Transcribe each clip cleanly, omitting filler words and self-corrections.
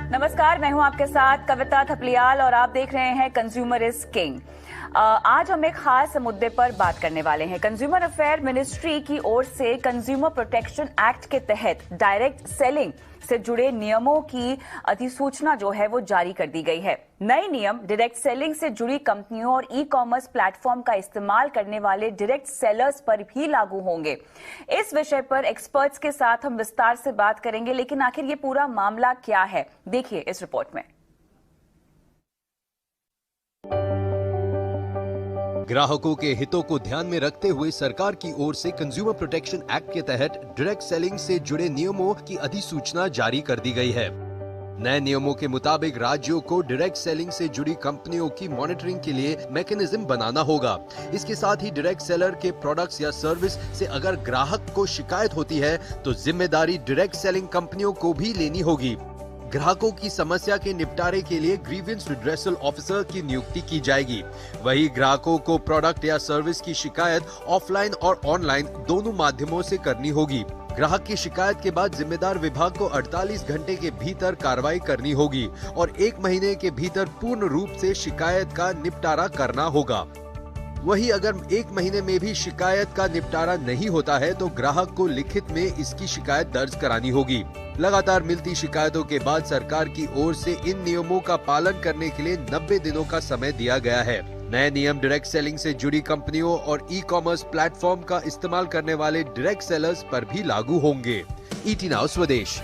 नमस्कार, मैं हूं आपके साथ कविता थपलियाल और आप देख रहे हैं कंज्यूमर इज किंग। आज हम एक खास मुद्दे पर बात करने वाले हैं। कंज्यूमर अफेयर मिनिस्ट्री की ओर से कंज्यूमर प्रोटेक्शन एक्ट के तहत डायरेक्ट सेलिंग से जुड़े नियमों की अधिसूचना जो है वो जारी कर दी गई है। नए नियम डायरेक्ट सेलिंग से जुड़ी कंपनियों और ई कॉमर्स प्लेटफॉर्म का इस्तेमाल करने वाले डायरेक्ट सेलर्स पर भी लागू होंगे। इस विषय पर एक्सपर्ट्स के साथ हम विस्तार से बात करेंगे, लेकिन आखिर ये पूरा मामला क्या है, देखिए इस रिपोर्ट में। ग्राहकों के हितों को ध्यान में रखते हुए सरकार की ओर से कंज्यूमर प्रोटेक्शन एक्ट के तहत डायरेक्ट सेलिंग से जुड़े नियमों की अधिसूचना जारी कर दी गई है। नए नियमों के मुताबिक राज्यों को डायरेक्ट सेलिंग से जुड़ी कंपनियों की मॉनिटरिंग के लिए मैकेनिज्म बनाना होगा। इसके साथ ही डायरेक्ट सेलर के प्रोडक्ट्स या सर्विस से अगर ग्राहक को शिकायत होती है तो जिम्मेदारी डायरेक्ट सेलिंग कंपनियों को भी लेनी होगी। ग्राहकों की समस्या के निपटारे के लिए ग्रीवेंस रिड्रेसल ऑफिसर की नियुक्ति की जाएगी। वही ग्राहकों को प्रोडक्ट या सर्विस की शिकायत ऑफलाइन और ऑनलाइन दोनों माध्यमों से करनी होगी। ग्राहक की शिकायत के बाद जिम्मेदार विभाग को 48 घंटे के भीतर कार्रवाई करनी होगी और 1 महीने के भीतर पूर्ण रूप से शिकायत का निपटारा करना होगा। वही अगर 1 महीने में भी शिकायत का निपटारा नहीं होता है तो ग्राहक को लिखित में इसकी शिकायत दर्ज करानी होगी। लगातार मिलती शिकायतों के बाद सरकार की ओर से इन नियमों का पालन करने के लिए 90 दिनों का समय दिया गया है। नए नियम डायरेक्ट सेलिंग से जुड़ी कंपनियों और ई कॉमर्स प्लेटफॉर्म का इस्तेमाल करने वाले डायरेक्ट सेलर्स पर भी लागू होंगे। ईटी नाउ स्वदेश।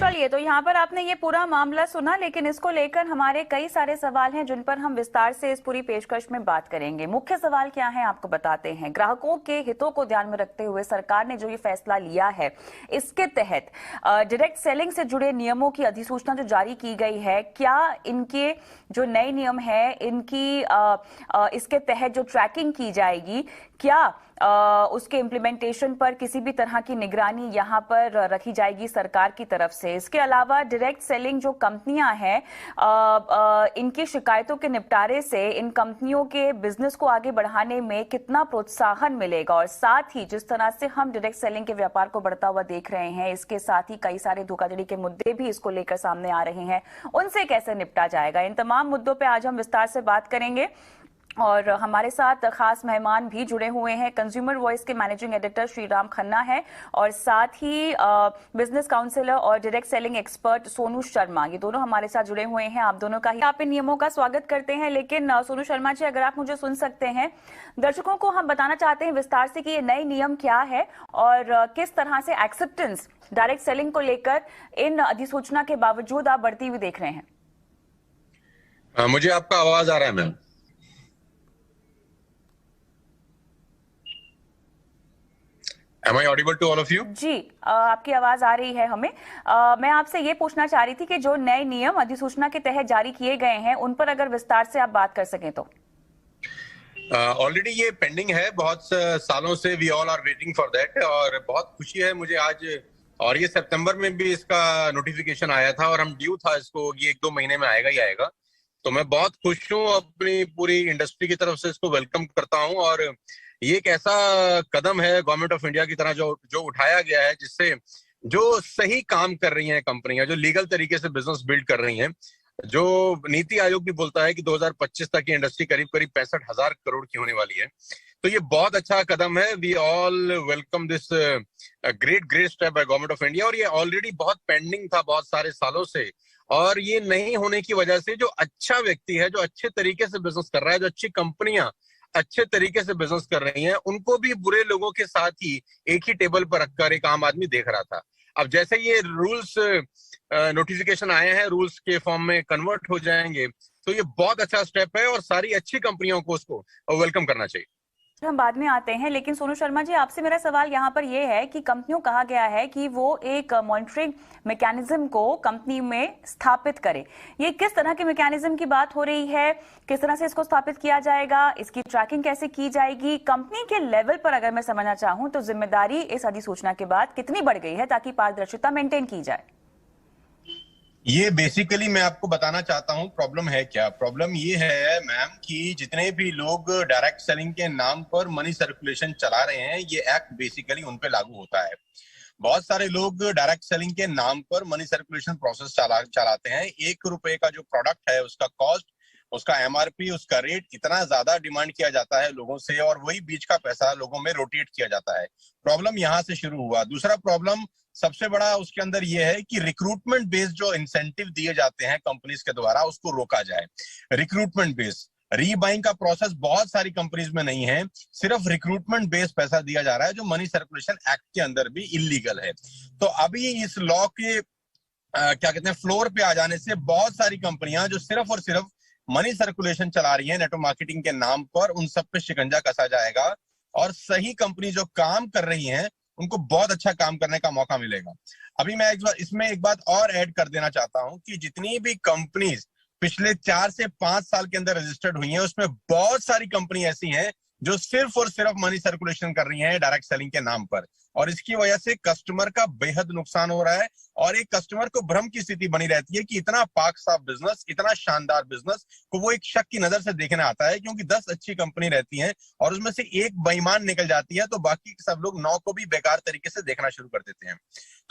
चलिए, तो यहाँ पर आपने ये पूरा मामला सुना, लेकिन इसको लेकर हमारे कई सारे सवाल हैं जिन पर हम विस्तार से इस पूरी पेशकश में बात करेंगे। मुख्य सवाल क्या है आपको बताते हैं। ग्राहकों के हितों को ध्यान में रखते हुए सरकार ने जो ये फैसला लिया है, इसके तहत डायरेक्ट सेलिंग से जुड़े नियमों की अधिसूचना जो जारी की गई है, क्या इनके जो नए नियम है इनकी इसके तहत जो ट्रैकिंग की जाएगी, क्या उसके इम्प्लीमेंटेशन पर किसी भी तरह की निगरानी यहाँ पर रखी जाएगी सरकार की तरफ से। इसके अलावा डायरेक्ट सेलिंग जो कंपनियां हैं, इनकी शिकायतों के निपटारे से इन कंपनियों के बिजनेस को आगे बढ़ाने में कितना प्रोत्साहन मिलेगा, और साथ ही जिस तरह से हम डायरेक्ट सेलिंग के व्यापार को बढ़ता हुआ देख रहे हैं, इसके साथ ही कई सारे धोखाधड़ी के मुद्दे भी इसको लेकर सामने आ रहे हैं, उनसे कैसे निपटा जाएगा। इन तमाम मुद्दों पर आज हम विस्तार से बात करेंगे और हमारे साथ खास मेहमान भी जुड़े हुए हैं। कंज्यूमर वॉइस के मैनेजिंग एडिटर श्रीराम खन्ना है और साथ ही बिजनेस काउंसलर और direct selling expert Sonu Sharma, ये दोनों हमारे साथ जुड़े हुए हैं। आप दोनों का ही आप इन नियमों का स्वागत करते हैं। लेकिन सोनू शर्मा जी, अगर आप मुझे सुन सकते हैं, दर्शकों को हम बताना चाहते हैं विस्तार से कि ये नए नियम क्या है और किस तरह से एक्सेप्टेंस डायरेक्ट सेलिंग को लेकर इन अधिसूचना के बावजूद आप बढ़ती हुई देख रहे हैं। मुझे आपका आवाज आ रहा है ma'am? Am I audible to all of you? जी, आपकी आवाज आ रही है हमें। मैं आपसे ये पूछना चाह रही थी कि जो नए नियम अधिसूचना के तहत जारी किए गए हैं, उन पर अगर विस्तार से आप बात कर सकें तो। ऑलरेडी ये पेंडिंग है, बहुत सालों से we all are waiting for that, और बहुत खुशी है मुझे आज, और ये सितंबर में भी इसका नोटिफिकेशन आया था और हम ड्यू था इसको, ये 1-2 महीने में आएगा ही आएगा। तो मैं बहुत खुश हूँ, अपनी पूरी इंडस्ट्री की तरफ से इसको वेलकम करता हूँ। और ये एक ऐसा कदम है गवर्नमेंट ऑफ इंडिया की तरह जो उठाया गया है, जिससे जो सही काम कर रही हैं कंपनियां, जो लीगल तरीके से बिजनेस बिल्ड कर रही हैं, जो नीति आयोग भी बोलता है कि 2025 तक की इंडस्ट्री करीब 65,000 करोड़ की होने वाली है। तो ये बहुत अच्छा कदम है। We all welcome this great step by government of India. और ये ऑलरेडी बहुत पेंडिंग था बहुत सारे सालों से, और ये नहीं होने की वजह से जो अच्छा व्यक्ति है, जो अच्छे तरीके से बिजनेस कर रहा है, जो अच्छी कंपनियां अच्छे तरीके से बिजनेस कर रही हैं, उनको भी बुरे लोगों के साथ ही एक ही टेबल पर रखकर एक आम आदमी देख रहा था। अब जैसे ये रूल्स नोटिफिकेशन आए हैं, रूल्स के फॉर्म में कन्वर्ट हो जाएंगे, तो ये बहुत अच्छा स्टेप है और सारी अच्छी कंपनियों को उसको वेलकम करना चाहिए। हम बाद में आते हैं, लेकिन सोनू शर्मा जी, आपसे मेरा सवाल यहाँ पर यह है कि कंपनियों कहा गया है कि वो एक मॉनिटरिंग मैकेनिज्म को कंपनी में स्थापित करे। ये किस तरह के मैकेनिज्म की बात हो रही है, किस तरह से इसको स्थापित किया जाएगा, इसकी ट्रैकिंग कैसे की जाएगी? कंपनी के लेवल पर अगर मैं समझना चाहूं तो जिम्मेदारी इस अधिसूचना के बाद कितनी बढ़ गई है ताकि पारदर्शिता मेंटेन की जाए? ये बेसिकली मैं आपको बताना चाहता हूँ प्रॉब्लम है क्या। प्रॉब्लम ये है मैम कि जितने भी लोग डायरेक्ट सेलिंग के नाम पर मनी सर्कुलेशन चला रहे हैं, ये एक्ट बेसिकली उन पे लागू होता है। बहुत सारे लोग डायरेक्ट सेलिंग के नाम पर मनी सर्कुलेशन प्रोसेस चलाते हैं। 1 रुपए का जो प्रोडक्ट है उसका कॉस्ट, उसका एमआरपी, उसका रेट इतना ज्यादा डिमांड किया जाता है लोगों से और वही बीच का पैसा लोगों में रोटेट किया जाता है। प्रॉब्लम यहाँ से शुरू हुआ। दूसरा प्रॉब्लम सबसे बड़ा उसके अंदर यह है कि रिक्रूटमेंट बेस्ड जो इंसेंटिव दिए जाते हैं कंपनीज के द्वारा उसको रोका जाए। रिक्रूटमेंट बेस्ड रीबाइंग का प्रोसेस बहुत सारी कंपनीज में नहीं है, सिर्फ रिक्रूटमेंट बेस्ड पैसा दिया जा रहा है जो मनी सर्कुलेशन एक्ट के अंदर भी इलीगल है। तो अभी इस लॉ के क्या कहते हैं फ्लोर पे आ जाने से बहुत सारी कंपनियां जो सिर्फ और सिर्फ मनी सर्कुलेशन चला रही है नेटवर्क मार्केटिंग के नाम पर, उन सब पे शिकंजा कसा जाएगा और सही कंपनी जो काम कर रही हैं उनको बहुत अच्छा काम करने का मौका मिलेगा। अभी मैं इसमें एक बात और ऐड कर देना चाहता हूं कि जितनी भी कंपनीज पिछले 4 से 5 साल के अंदर रजिस्टर्ड हुई हैं उसमें बहुत सारी कंपनी ऐसी हैं जो सिर्फ और सिर्फ मनी सर्कुलेशन कर रही हैं डायरेक्ट सेलिंग के नाम पर, और इसकी वजह से कस्टमर का बेहद नुकसान हो रहा है और एक कस्टमर को भ्रम की स्थिति बनी रहती है कि इतना पाक साफ बिजनेस, इतना शानदार बिजनेस को वो एक शक की नजर से देखने आता है, क्योंकि 10 अच्छी कंपनी रहती हैं और उसमें से एक बेईमान निकल जाती है तो बाकी सब लोग 9 को भी बेकार तरीके से देखना शुरू कर देते हैं।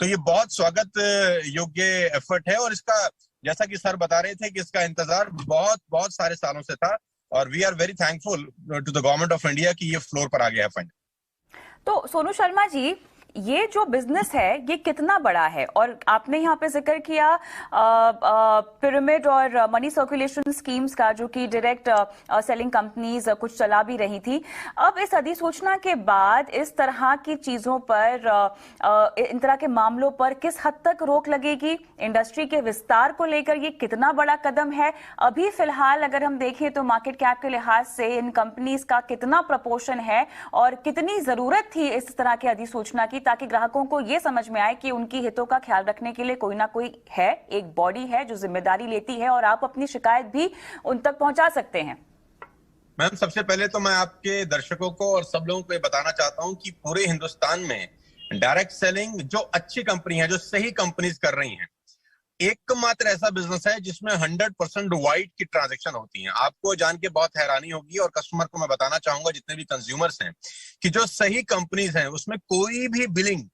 तो ये बहुत स्वागत योग्य एफर्ट है और इसका जैसा कि सर बता रहे थे कि इसका इंतजार बहुत बहुत सारे सालों से था और we are very thankful to the government of India कि ये फ्लोर पर आ गया है फंड। तो सोनू शर्मा जी, ये जो बिजनेस है ये कितना बड़ा है? और आपने यहाँ पे जिक्र किया पिरामिड और मनी सर्कुलेशन स्कीम्स का, जो कि डायरेक्ट सेलिंग कंपनीज कुछ चला भी रही थी। अब इस अधिसूचना के बाद इस तरह की चीजों पर, इन तरह के मामलों पर किस हद तक रोक लगेगी? इंडस्ट्री के विस्तार को लेकर ये कितना बड़ा कदम है? अभी फिलहाल अगर हम देखें तो मार्केट कैप के लिहाज से इन कंपनीज का कितना प्रपोर्शन है और कितनी जरूरत थी इस तरह की अधिसूचना की, ताकि ग्राहकों को यह समझ में आए कि उनकी हितों का ख्याल रखने के लिए कोई ना कोई है, एक बॉडी है जो जिम्मेदारी लेती है और आप अपनी शिकायत भी उन तक पहुंचा सकते हैं। मैम, सबसे पहले तो मैं आपके दर्शकों को और सब लोगों को बताना चाहता हूं कि पूरे हिंदुस्तान में डायरेक्ट सेलिंग जो अच्छी कंपनी है, जो सही कंपनीज कर रही हैं, एकमात्र ऐसा बिजनेस है जिसमें 100% वाइट की ट्रांजैक्शन होती है। आपको जान के बहुत हैरानी होगी और कस्टमर को मैं बताना चाहूंगा, जितने भी कंज्यूमर्स हैं, कि जो सही कंपनीज हैं उसमें कोई भी बिलिंग,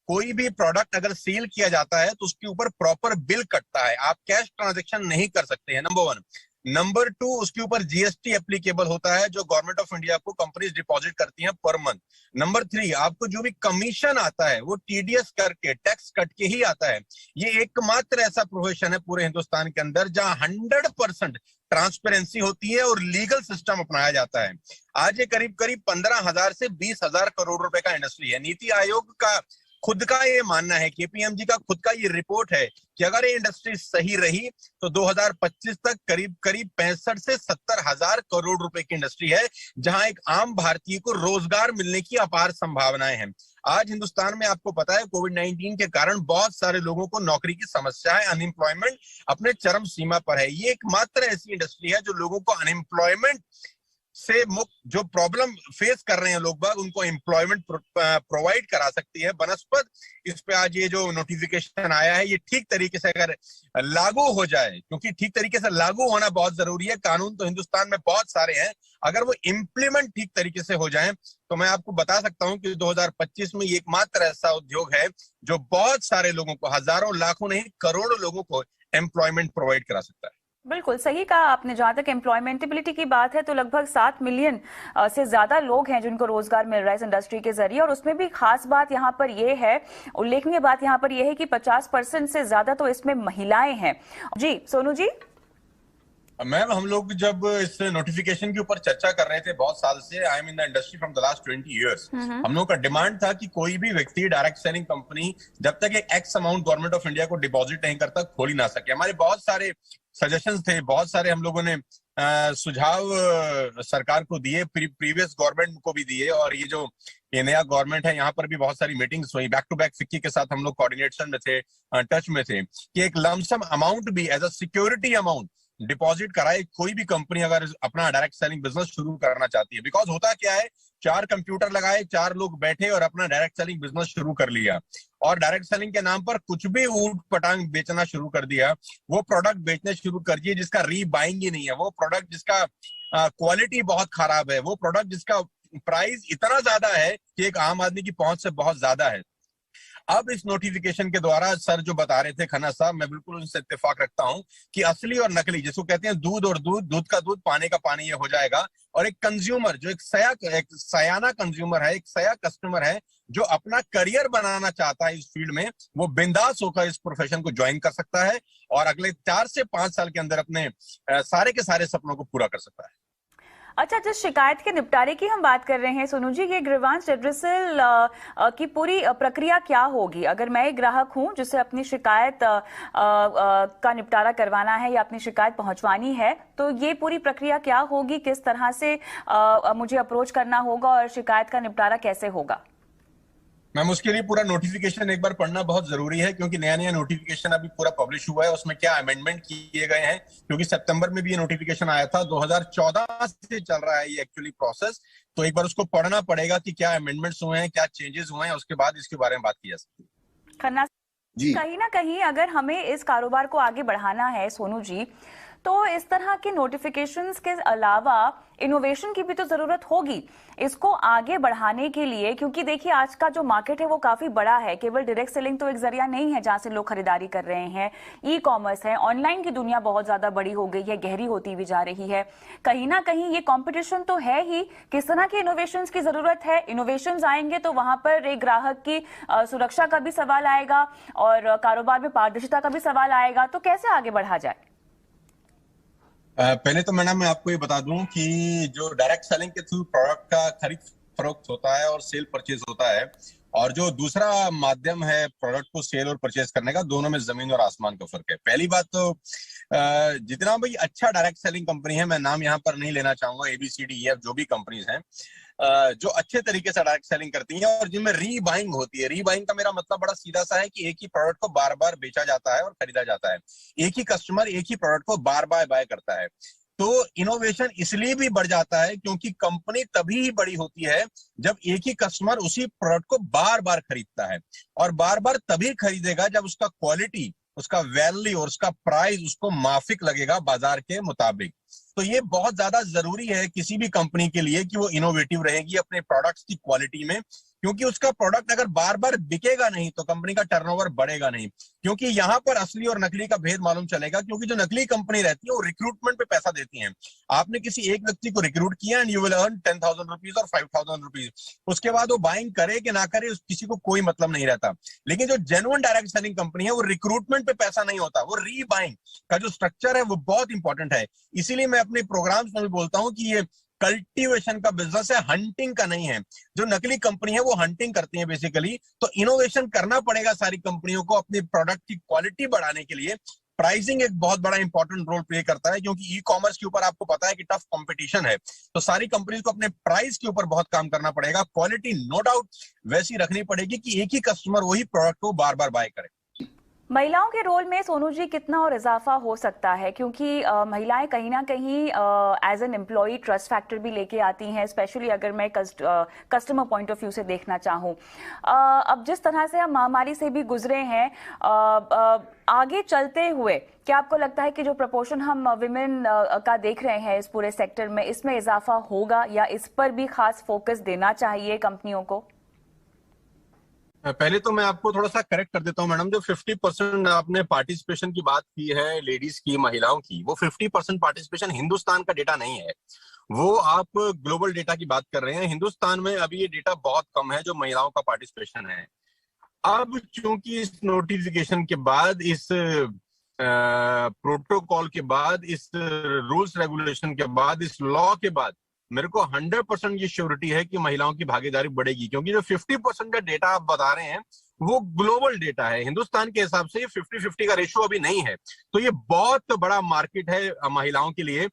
कोई भी प्रोडक्ट अगर सेल किया जाता है तो उसके ऊपर प्रॉपर बिल कटता है। आप कैश ट्रांजैक्शन नहीं कर सकते हैं, नंबर 1। नंबर 2, उसके ऊपर जीएसटी एप्लीकेबल होता है जो गवर्नमेंट ऑफ इंडिया को कंपनीज डिपॉजिट करती हैं पर मंथ। नंबर 3, आपको जो भी कमीशन आता है वो टीडीएस करके, टैक्स कट के ही आता है। ये एकमात्र ऐसा प्रोफेशन है पूरे हिंदुस्तान के अंदर जहां 100% ट्रांसपेरेंसी होती है और लीगल सिस्टम अपनाया जाता है। आज ये करीब करीब 15,000 से 20,000 करोड़ रुपए का इंडस्ट्री है। नीति आयोग का खुद का ये मानना है, केपीएमजी का खुद का ये रिपोर्ट है कि अगर ये इंडस्ट्री सही रही तो 2025 तक करीब करीब 65 से 70 हजार करोड़ रुपए की इंडस्ट्री है, जहां एक आम भारतीय को रोजगार मिलने की अपार संभावनाएं हैं। आज हिंदुस्तान में आपको पता है कोविड-19 के कारण बहुत सारे लोगों को नौकरी की समस्या है, अनएम्प्लॉयमेंट अपने चरम सीमा पर है। ये एकमात्र ऐसी इंडस्ट्री है जो लोगों को अनएम्प्लॉयमेंट से मुक्त, जो प्रॉब्लम फेस कर रहे हैं लोग बाग, उनको एम्प्लॉयमेंट प्रोवाइड करा सकती है बनस्पत। इस पे आज ये जो नोटिफिकेशन आया है ये ठीक तरीके से अगर लागू हो जाए, क्योंकि ठीक तरीके से लागू होना बहुत जरूरी है। कानून तो हिंदुस्तान में बहुत सारे हैं, अगर वो इम्प्लीमेंट ठीक तरीके से हो जाए तो मैं आपको बता सकता हूं कि 2025 में ये एकमात्र ऐसा उद्योग है जो बहुत सारे लोगों को, हजारों लाखों नहीं करोड़ों लोगों को एम्प्लॉयमेंट प्रोवाइड करा सकता है। बिल्कुल सही कहा आपने। जहां तक एम्प्लॉयमेंटेबिलिटी की बात है तो लगभग 7 मिलियन से ज्यादा लोग हैं जिनको रोजगार मिल रहा है इस इंडस्ट्री के जरिए, और उसमें भी खास बात यहाँ पर यह है, उल्लेखनीय बात यहाँ पर यह है कि 50% से ज्यादा तो इसमें महिलाएं हैं। जी सोनू जी। मैम, हम लोग जब इस नोटिफिकेशन के ऊपर चर्चा कर रहे थे बहुत साल से, I am in the industry from the last 20 years, हम लोग का डिमांड था कि कोई भी व्यक्ति डायरेक्ट सेलिंग कंपनी जब तक एक x amount government of India को डिपॉजिट नहीं करता खोल ही ना सके। हमारे बहुत सारे सजेशंस थे, बहुत सारे हम लोगों ने सुझाव सरकार को दिए, प्रीवियस गवर्नमेंट को भी दिए, और ये जो ये नया गवर्नमेंट है यहाँ पर भी बहुत सारी मीटिंग्स हुई। बैक टू बैक फिक्की के साथ हम लोग कोऑर्डिनेशन में थे, टच में थे कि एक लमसम अमाउंट भी as a security amount deposit कराए कोई भी कंपनी अगर अपना डायरेक्ट सेलिंग बिजनेस शुरू करना चाहती है। बिकॉज होता क्या है, 4 कंप्यूटर लगाए, 4 लोग बैठे और अपना डायरेक्ट सेलिंग बिजनेस शुरू कर लिया और डायरेक्ट सेलिंग के नाम पर कुछ भी ऊट पटांग बेचना शुरू कर दिया। वो प्रोडक्ट बेचने शुरू कर दिए जिसका रीबाइंग ही नहीं है, वो प्रोडक्ट जिसका क्वालिटी बहुत खराब है, वो प्रोडक्ट जिसका प्राइस इतना ज्यादा है कि एक आम आदमी की पहुंच से बहुत ज्यादा है। अब इस नोटिफिकेशन के द्वारा सर जो बता रहे थे खन्ना साहब, मैं बिल्कुल उनसे इत्तेफाक रखता हूं कि असली और नकली, जिसको कहते हैं दूध और दूध, दूध का दूध, पानी का पानी, ये हो जाएगा। और एक कंज्यूमर जो एक सयाना कंज्यूमर है, एक सया कस्टमर है, जो अपना करियर बनाना चाहता है इस फील्ड में, वो बिंदास होकर इस प्रोफेशन को ज्वाइन कर सकता है और अगले 4 से 5 साल के अंदर अपने सारे के सारे सपनों को पूरा कर सकता है। अच्छा, जिस शिकायत के निपटारे की हम बात कर रहे हैं सोनू जी, ये ग्रीवांस रेड्रेसल की पूरी प्रक्रिया क्या होगी? अगर मैं एक ग्राहक हूं जिसे अपनी शिकायत का निपटारा करवाना है या अपनी शिकायत पहुंचवानी है, तो ये पूरी प्रक्रिया क्या होगी? किस तरह से मुझे अप्रोच करना होगा और शिकायत का निपटारा कैसे होगा? मैम, उसके लिए पूरा नोटिफिकेशन एक बार पढ़ना बहुत जरूरी है, क्योंकि नया नया नोटिफिकेशन अभी पूरा पब्लिश हुआ है। उसमें क्या अमेंडमेंट किए गए हैं, क्योंकि सितंबर में भी ये नोटिफिकेशन आया था, 2014 से चल रहा है ये एक्चुअली प्रोसेस। तो एक बार उसको पढ़ना पड़ेगा कि क्या अमेंडमेंट्स हुए हैं, क्या चेंजेस हुए हैं, उसके बाद इसके बारे में बात की जा सकती है। खन्ना जी, कहीं ना कहीं अगर हमें इस कारोबार को आगे बढ़ाना है सोनू जी, तो इस तरह के नोटिफिकेशंस के अलावा इनोवेशन की भी तो जरूरत होगी इसको आगे बढ़ाने के लिए, क्योंकि देखिए आज का जो मार्केट है वो काफी बड़ा है। केवल डायरेक्ट सेलिंग तो एक जरिया नहीं है जहां से लोग खरीदारी कर रहे हैं, ई कॉमर्स है, ऑनलाइन की दुनिया बहुत ज्यादा बड़ी हो गई है, गहरी होती भी जा रही है। कहीं ना कहीं ये कॉम्पिटिशन तो है ही। किस तरह के इनोवेशन की जरूरत है? इनोवेशन आएंगे तो वहां पर एक ग्राहक की सुरक्षा का भी सवाल आएगा और कारोबार में पारदर्शिता का भी सवाल आएगा। तो कैसे आगे बढ़ा जाए? पहले तो मैडम मैं आपको ये बता दूं कि जो डायरेक्ट सेलिंग के थ्रू प्रोडक्ट का खरीद फरोख्त होता है और सेल परचेज होता है, और जो दूसरा माध्यम है प्रोडक्ट को सेल और परचेज करने का, दोनों में जमीन और आसमान का फर्क है। पहली बात तो जितना भाई अच्छा डायरेक्ट सेलिंग कंपनी है, मैं नाम यहाँ पर नहीं लेना चाहूंगा, ABCDEF जो भी कंपनीज हैं, जो अच्छे तरीके से डायरेक्ट सेलिंग करती हैं और जिनमें रीबाइंग होती है। रीबाइंग का मेरा मतलब बड़ा सीधा सा है कि एक ही प्रोडक्ट को बार बार बेचा जाता है और खरीदा जाता है। एक ही कस्टमर एक ही प्रोडक्ट को बार बार बाय करता है। तो इनोवेशन इसलिए भी बढ़ जाता है क्योंकि कंपनी तभी ही बड़ी होती है जब एक ही कस्टमर उसी प्रोडक्ट को बार बार खरीदता है, और बार बार तभी खरीदेगा जब उसका क्वालिटी, उसका वैल्यू और उसका प्राइस उसको माफिक लगेगा बाजार के मुताबिक। तो ये बहुत ज्यादा जरूरी है किसी भी कंपनी के लिए कि वो इनोवेटिव रहेगी अपने प्रोडक्ट्स की क्वालिटी में, क्योंकि उसका प्रोडक्ट अगर बार बार बिकेगा नहीं तो कंपनी का टर्नओवर बढ़ेगा नहीं। क्योंकि यहाँ पर असली और नकली का भेद मालूम चलेगा, क्योंकि जो नकली कंपनी रहती है वो रिक्रूटमेंट पे पैसा देती है। आपने किसी एक व्यक्ति को रिक्रूट किया and you will earn 10,000 rupees और 5,000 रुपीज, उसके बाद वो बाइंग करे कि ना करे किसी को कोई मतलब नहीं रहता। लेकिन जो जेन्युइन डायरेक्ट सेलिंग कंपनी है वो रिक्रूटमेंट पे पैसा नहीं होता, वो रीबाइंग का जो स्ट्रक्चर है वो बहुत इंपॉर्टेंट है। इसीलिए मैं अपने प्रोग्राम्स में भी बोलता हूँ कि ये कल्टीवेशन का बिजनेस है, हंटिंग का नहीं है। जो नकली कंपनी है वो हंटिंग करती है बेसिकली। तो इनोवेशन करना पड़ेगा सारी कंपनियों को अपनी प्रोडक्ट की क्वालिटी बढ़ाने के लिए। प्राइसिंग एक बहुत बड़ा इंपॉर्टेंट रोल प्ले करता है, क्योंकि ई कॉमर्स के ऊपर आपको पता है कि टफ कंपटीशन है। तो सारी कंपनीज को अपने प्राइस के ऊपर बहुत काम करना पड़ेगा। क्वालिटी नो डाउट वैसी रखनी पड़ेगी कि एक ही कस्टमर वही प्रोडक्ट को बार बार बाय करे। महिलाओं के रोल में सोनू जी कितना और इजाफा हो सकता है? क्योंकि महिलाएं कहीं ना कहीं as an employ trust factor भी लेके आती हैं, स्पेशली अगर मैं कस्टमर पॉइंट ऑफ व्यू से देखना चाहूँ। अब जिस तरह से हम महामारी से भी गुजरे हैं, आगे चलते हुए क्या आपको लगता है कि जो प्रपोर्शन हम विमेन का देख रहे हैं इस पूरे सेक्टर में, इसमें इजाफा होगा या इस पर भी खास फोकस देना चाहिए कंपनियों को? पहले तो मैं आपको थोड़ा सा करेक्ट कर देता हूँ मैडम। जो 50% आपने पार्टिसिपेशन की बात की है लेडीज की, महिलाओं की, वो 50% पार्टिसिपेशन हिंदुस्तान का डेटा नहीं है, वो आप ग्लोबल डेटा की बात कर रहे हैं। हिंदुस्तान में अभी ये डेटा बहुत कम है जो महिलाओं का पार्टिसिपेशन है। अब चूंकि इस नोटिफिकेशन के बाद, इस प्रोटोकॉल के बाद, इस रूल्स रेगुलेशन के बाद, इस लॉ के बाद मेरे को 100% ये श्योरिटी है कि महिलाओं की भागीदारी बढ़ेगी। क्योंकि जो 50% का डेटा आप बता रहे हैं वो ग्लोबल डेटा है, हिंदुस्तान के हिसाब से 50-50 का रेशियो अभी नहीं है। तो ये बहुत बड़ा मार्केट है महिलाओं के लिए।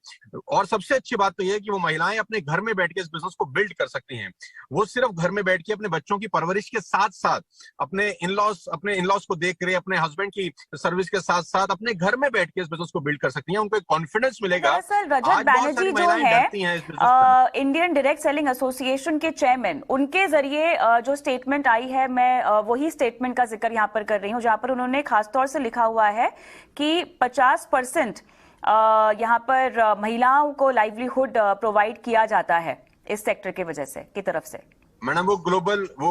और सबसे अच्छी बात तो ये है कि वो महिलाएं अपने घर में बैठ के इस बिजनेस को बिल्ड कर सकती हैं। वो सिर्फ घर में बैठ के अपने बच्चों की परवरिश के साथ साथ, अपने इनलॉज को देख रहे, अपने हस्बैंड की सर्विस के साथ साथ अपने घर में बैठ के इस बिजनेस को बिल्ड कर सकती हैं। उनको एक कॉन्फिडेंस मिलेगा। दरअसल रजत बैनर्जी जो है इंडियन डायरेक्ट सेलिंग एसोसिएशन के चेयरमैन, उनके जरिए जो स्टेटमेंट आई है, मैं वही स्टेटमेंट का जिक्र यहां पर कर रही हूं, जहां पर उन्होंने खासतौर से लिखा हुआ है कि 50% यहां पर महिलाओं को लाइवलीहुड प्रोवाइड किया जाता है इस सेक्टर की वजह से, की तरफ से। मैडम वो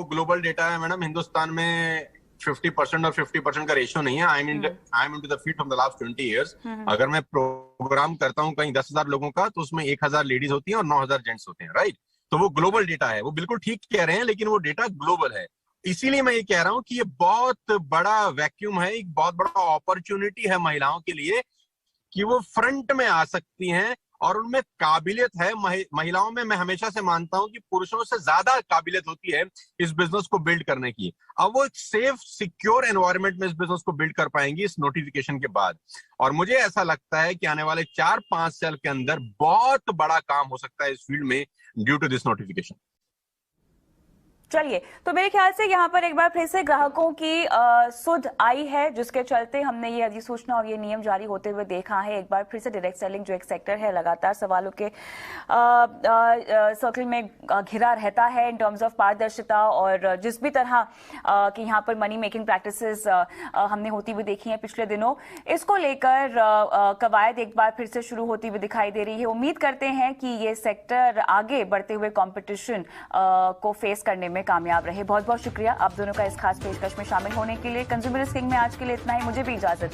ग्लोबल डेटा है मैडम। हिंदुस्तान में 50% और 50% का रेशियो नहीं है। I am into the field from the last 20 years. अगर मैं प्रोग्राम करता हूँ कहीं 10,000 लोगों का, तो उसमें 1,000 लेडीज होती हैं और 9,000 जेंट्स होते हैं, राइट। तो वो ग्लोबल डेटा है, वो बिल्कुल ठीक कह रहे हैं, लेकिन वो डेटा ग्लोबल है। इसीलिए मैं ये कह रहा हूं कि ये बहुत बड़ा वैक्यूम है, एक बहुत बड़ा अपॉर्चुनिटी है महिलाओं के लिए कि वो फ्रंट में आ सकती हैं और उनमें काबिलियत है। महिलाओं में मैं हमेशा से मानता हूं कि पुरुषों से ज्यादा काबिलियत होती है इस बिजनेस को बिल्ड करने की। अब वो एक सेफ सिक्योर एनवायरनमेंट में इस बिजनेस को बिल्ड कर पाएंगी इस नोटिफिकेशन के बाद। और मुझे ऐसा लगता है कि आने वाले 4-5 साल के अंदर बहुत बड़ा काम हो सकता है इस फील्ड में ड्यू टू दिस नोटिफिकेशन। चलिए, तो मेरे ख्याल से यहाँ पर एक बार फिर से ग्राहकों की सुध आई है, जिसके चलते हमने ये अधिसूचना और ये नियम जारी होते हुए देखा है। एक बार फिर से डायरेक्ट सेलिंग जो एक सेक्टर है, लगातार सवालों के सर्कल में घिरा रहता है इन टर्म्स ऑफ पारदर्शिता, और जिस भी तरह कि यहाँ पर मनी मेकिंग प्रैक्टिसेस हमने होती हुई देखी हैं पिछले दिनों, इसको लेकर कवायद एक बार फिर से शुरू होती हुई दिखाई दे रही है। उम्मीद करते हैं कि ये सेक्टर आगे बढ़ते हुए कॉम्पिटिशन को फेस करने में कामयाब रहे। बहुत बहुत शुक्रिया आप दोनों का इस खास पेशकश में शामिल होने के लिए। कंज्यूमर किंग में आज के लिए इतना ही। मुझे भी इजाजत